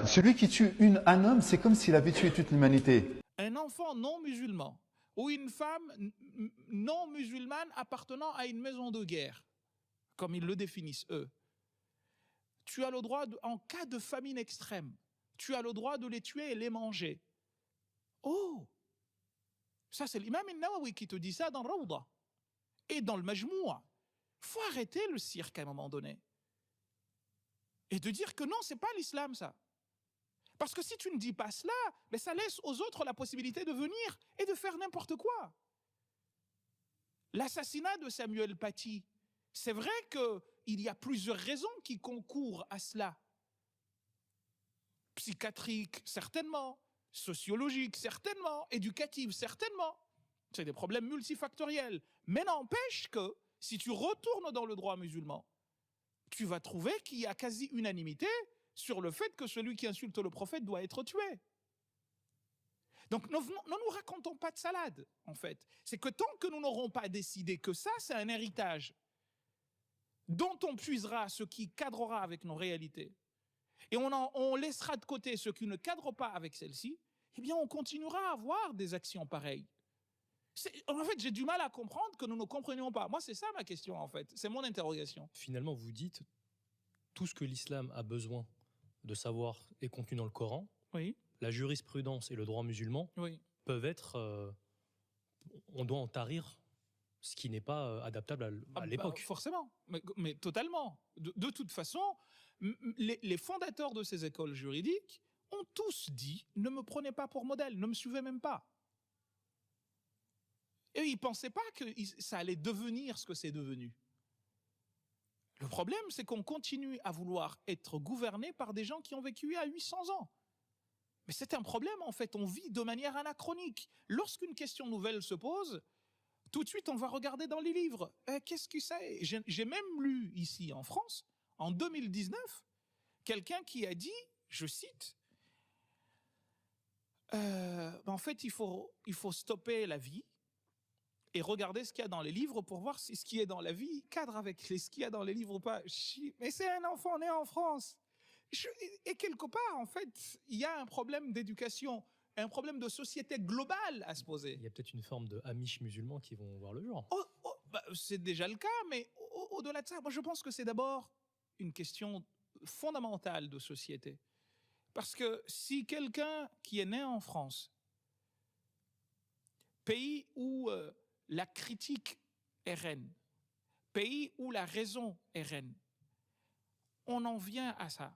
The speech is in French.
Celui qui tue un homme, c'est comme s'il avait tué toute l'humanité. Un enfant non musulman ou une femme non musulmane appartenant à une maison de guerre, comme ils le définissent eux, tu as le droit, en cas de famine extrême, tu as le droit de les tuer et les manger. Oh! Ça, c'est l'imam al-Nawawi qui te dit ça dans Rawda. Et dans le Majmoua. Il faut arrêter le cirque à un moment donné. Et de dire que non, c'est pas l'islam, ça. Parce que si tu ne dis pas cela, mais ça laisse aux autres la possibilité de venir et de faire n'importe quoi. L'assassinat de Samuel Paty, c'est vrai qu'il y a plusieurs raisons qui concourent à cela. Psychiatrique, certainement. Sociologique, certainement. Éducative, certainement. C'est des problèmes multifactoriels. Mais n'empêche que, si tu retournes dans le droit musulman, tu vas trouver qu'il y a quasi unanimité sur le fait que celui qui insulte le prophète doit être tué. Donc ne nous racontons pas de salade, en fait. C'est que tant que nous n'aurons pas décidé que ça, c'est un héritage dont on puisera ce qui cadrera avec nos réalités, et on laissera de côté ce qui ne cadre pas avec celle-ci, eh bien on continuera à avoir des actions pareilles. En fait, j'ai du mal à comprendre que nous ne comprenions pas. Moi, c'est ça ma question, en fait. C'est mon interrogation. Finalement, vous dites, tout ce que l'islam a besoin de savoir est contenu dans le Coran. Oui. La jurisprudence et le droit musulman peuvent être... on doit en tarir ce qui n'est pas adaptable à l'époque. Forcément, mais totalement. De toute façon, les fondateurs de ces écoles juridiques ont tous dit « ne me prenez pas pour modèle, ne me suivez même pas ». Et ils ne pensaient pas que ça allait devenir ce que c'est devenu. Le problème, c'est qu'on continue à vouloir être gouverné par des gens qui ont vécu à 800 ans. Mais c'est un problème, en fait, on vit de manière anachronique. Lorsqu'une question nouvelle se pose, tout de suite, on va regarder dans les livres. Qu'est-ce que c'est? J'ai même lu ici en France, en 2019, quelqu'un qui a dit, je cite, en fait, il faut stopper la vie et regarder ce qu'il y a dans les livres pour voir si ce qui est dans la vie cadre avec ce qu'il y a dans les livres ou pas. Mais c'est un enfant né en France. Et quelque part, en fait, il y a un problème d'éducation, un problème de société globale à se poser. Il y a peut-être une forme de Amish musulmans qui vont voir le jour. C'est déjà le cas, mais au-delà de ça, moi je pense que c'est d'abord une question fondamentale de société. Parce que si quelqu'un qui est né en France, pays où la critique est reine, pays où la raison est reine, on en vient à ça.